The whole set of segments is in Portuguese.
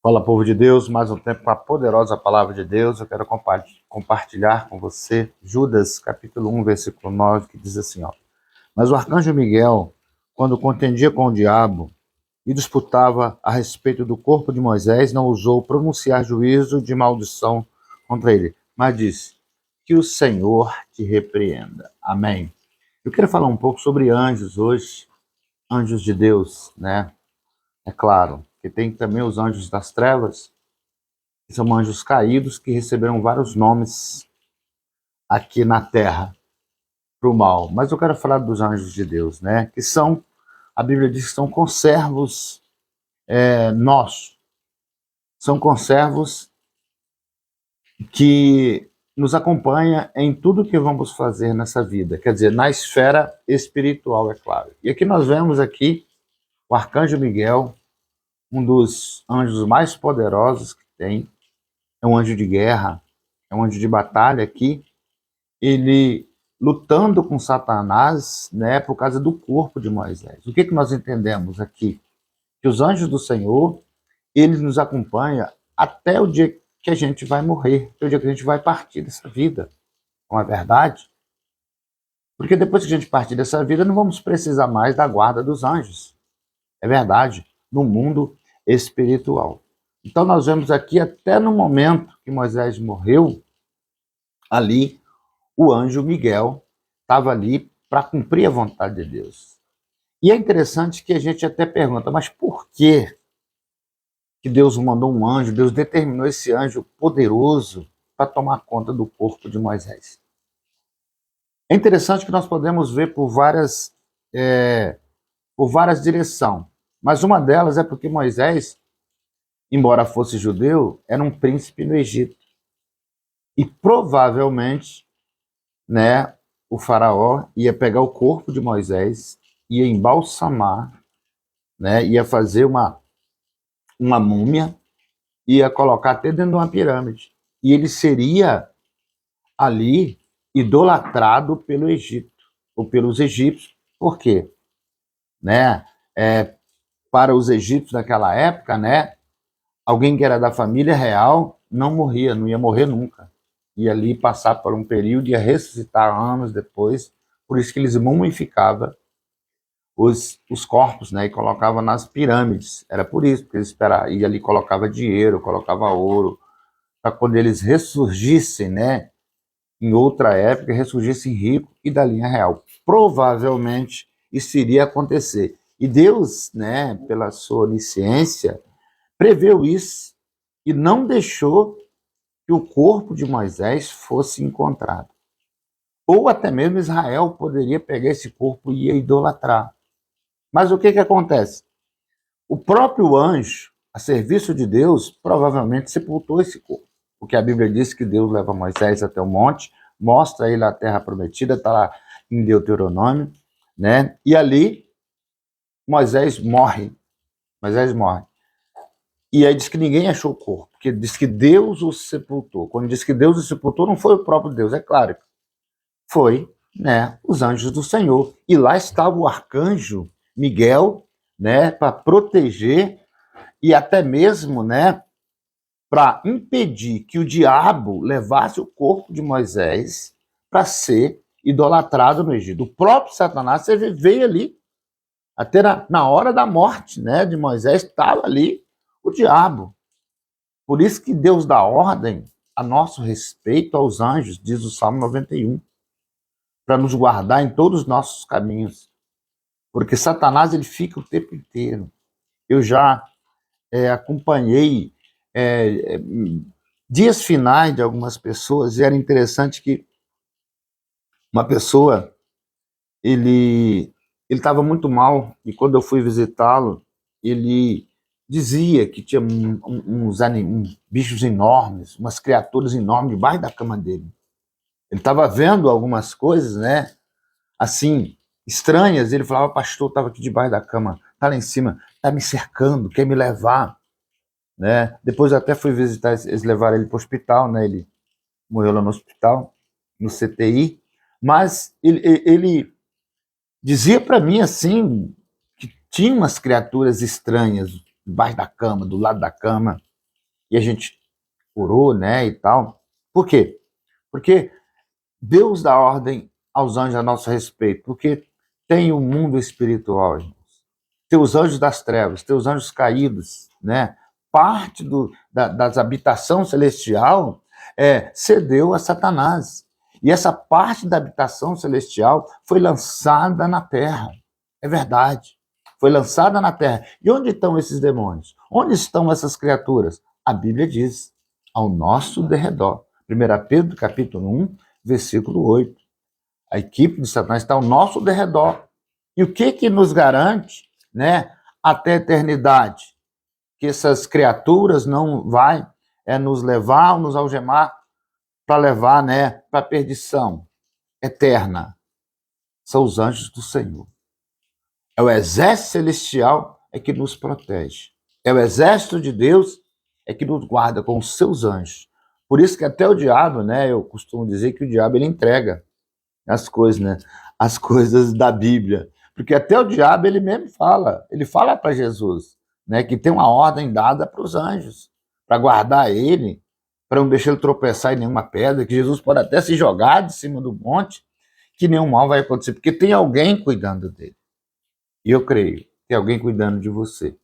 Fala, povo de Deus, mais um tempo com a poderosa palavra de Deus. Eu quero compartilhar com você Judas, capítulo 1, versículo 9, que diz assim, ó. Mas o arcanjo Miguel, quando contendia com o diabo e disputava a respeito do corpo de Moisés, não ousou pronunciar juízo de maldição contra ele, mas disse, que o Senhor te repreenda. Amém. Eu quero falar um pouco sobre anjos hoje, anjos de Deus, né? É claro, que tem também os anjos das trevas, que são anjos caídos que receberam vários nomes aqui na terra para o mal. Mas eu quero falar dos anjos de Deus, né? Que são, a Bíblia diz que são conservos nossos. São conservos que nos acompanham em tudo que vamos fazer nessa vida. Quer dizer, na esfera espiritual, é claro. E aqui nós vemos aqui o arcanjo Miguel, um dos anjos mais poderosos que tem. É um anjo de guerra, é um anjo de batalha aqui. Ele lutando com Satanás, né, por causa do corpo de Moisés. O que nós entendemos aqui? Que os anjos do Senhor, eles nos acompanham até o dia que a gente vai morrer, até o dia que a gente vai partir dessa vida. Não é verdade? Porque depois que a gente partir dessa vida, não vamos precisar mais da guarda dos anjos. É verdade, no mundo espiritual. Então nós vemos aqui, até no momento que Moisés morreu, ali, o anjo Miguel estava ali para cumprir a vontade de Deus. E é interessante que a gente até pergunta, mas por que Deus mandou um anjo, Deus determinou esse anjo poderoso para tomar conta do corpo de Moisés? É interessante que nós podemos ver por várias direções, mas uma delas é porque Moisés, embora fosse judeu, era um príncipe no Egito. E provavelmente, né, o faraó ia pegar o corpo de Moisés, ia embalsamar, né, ia fazer uma múmia, ia colocar até dentro de uma pirâmide. E ele seria ali idolatrado pelo Egito, ou pelos egípcios. Por quê? Né? Para os egípcios daquela época, né, alguém que era da família real não morria, não ia morrer nunca. Ia ali passar por um período, ia ressuscitar anos depois. Por isso que eles mumificavam os corpos, né, e colocavam nas pirâmides. Era por isso, porque eles esperavam, e ali colocava dinheiro, colocava ouro, para quando eles ressurgissem, né, em outra época, ressurgissem ricos e da linha real. Provavelmente isso iria acontecer. E Deus, né, pela sua onisciência, preveu isso e não deixou que o corpo de Moisés fosse encontrado. Ou até mesmo Israel poderia pegar esse corpo e ia idolatrar. Mas o que acontece? O próprio anjo, a serviço de Deus, provavelmente sepultou esse corpo. Porque a Bíblia diz que Deus leva Moisés até o monte, mostra ele a terra prometida, está lá em Deuteronômio, né? E ali Moisés morre. Moisés morre. E aí diz que ninguém achou o corpo, porque diz que Deus o sepultou. Quando diz que Deus o sepultou, não foi o próprio Deus, é claro. Foi, né, os anjos do Senhor. E lá estava o arcanjo Miguel, né, para proteger e até mesmo, né, para impedir que o diabo levasse o corpo de Moisés para ser idolatrado no Egito. O próprio Satanás veio ali, até na hora da morte, né, de Moisés, estava ali o diabo. Por isso que Deus dá ordem a nosso respeito aos anjos, diz o Salmo 91, para nos guardar em todos os nossos caminhos. Porque Satanás ele fica o tempo inteiro. Eu já acompanhei dias finais de algumas pessoas, e era interessante que uma pessoa, ele estava muito mal, e quando eu fui visitá-lo, ele dizia que tinha uns bichos enormes, umas criaturas enormes debaixo da cama dele. Ele estava vendo algumas coisas, né, assim, estranhas. Ele falava, pastor, estava aqui debaixo da cama, está lá em cima, está me cercando, quer me levar. Né? Depois eu até fui visitar, eles levaram ele para o hospital, né? Ele morreu lá no hospital, no CTI, mas ele dizia para mim assim, que tinha umas criaturas estranhas debaixo da cama, do lado da cama, e a gente curou, né, e tal. Por quê? Porque Deus dá ordem aos anjos a nosso respeito, porque tem o mundo espiritual, irmãos. Tem os anjos das trevas, tem os anjos caídos, né? Parte das habitação celestial cedeu a Satanás. E essa parte da habitação celestial foi lançada na terra. É verdade. Foi lançada na terra. E onde estão esses demônios? Onde estão essas criaturas? A Bíblia diz, ao nosso derredor. 1 Pedro, capítulo 1, versículo 8. A equipe de Satanás está ao nosso derredor. E o que nos garante, né, até a eternidade? Que essas criaturas não vai nos levar ou nos algemar para levar, né, para a perdição eterna. São os anjos do Senhor. É o exército celestial que nos protege. É o exército de Deus que nos guarda com os seus anjos. Por isso que até o diabo, né, eu costumo dizer que o diabo ele entrega as coisas, né, as coisas da Bíblia. Porque até o diabo ele mesmo fala, ele fala para Jesus, né, que tem uma ordem dada para os anjos, para guardar ele, para não deixar ele tropeçar em nenhuma pedra, que Jesus pode até se jogar de cima do monte, que nenhum mal vai acontecer, porque tem alguém cuidando dele. E eu creio, tem alguém cuidando de você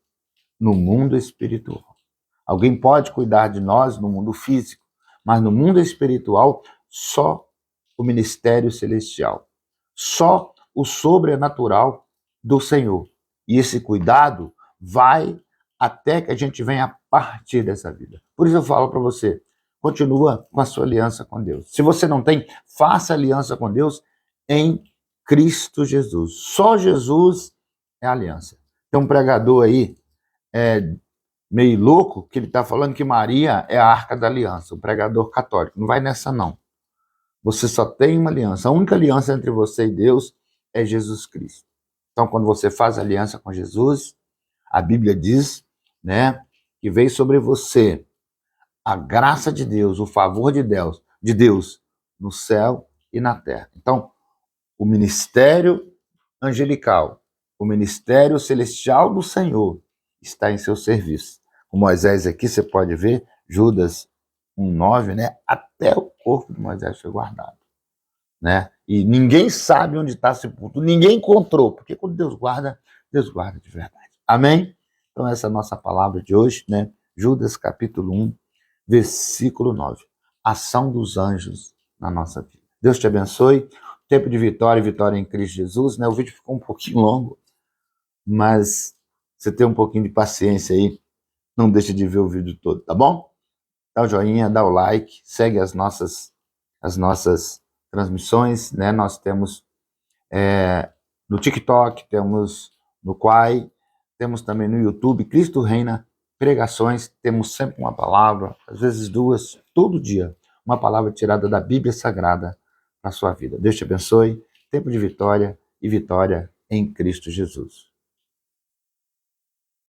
no mundo espiritual. Alguém pode cuidar de nós no mundo físico, mas no mundo espiritual, só o ministério celestial, só o sobrenatural do Senhor. E esse cuidado vai até que a gente venha partir dessa vida. Por isso eu falo para você, continua com a sua aliança com Deus. Se você não tem, faça aliança com Deus em Cristo Jesus. Só Jesus é a aliança. Tem um pregador aí, meio louco, que ele está falando que Maria é a arca da aliança, o pregador católico. Não vai nessa, não. Você só tem uma aliança. A única aliança entre você e Deus é Jesus Cristo. Então, quando você faz aliança com Jesus, a Bíblia diz, né, que veio sobre você a graça de Deus, o favor de Deus no céu e na terra. Então, o ministério angelical, o ministério celestial do Senhor está em seu serviço. O Moisés aqui, você pode ver, Judas 1:9, né? Até o corpo de Moisés foi guardado, né? E ninguém sabe onde está sepulto, ninguém encontrou, porque quando Deus guarda de verdade. Amém? Então essa é a nossa palavra de hoje, né? Judas capítulo 1, versículo 9. Ação dos anjos na nossa vida. Deus te abençoe. Tempo de vitória e vitória em Cristo Jesus, né? O vídeo ficou um pouquinho longo, mas você tem um pouquinho de paciência aí, não deixe de ver o vídeo todo, tá bom? Dá o joinha, dá o like, segue as nossas transmissões, né? Nós temos no TikTok, temos no Quai, temos também no YouTube, Cristo Reina, pregações, temos sempre uma palavra, às vezes duas, todo dia, uma palavra tirada da Bíblia Sagrada para a sua vida. Deus te abençoe, tempo de vitória e vitória em Cristo Jesus.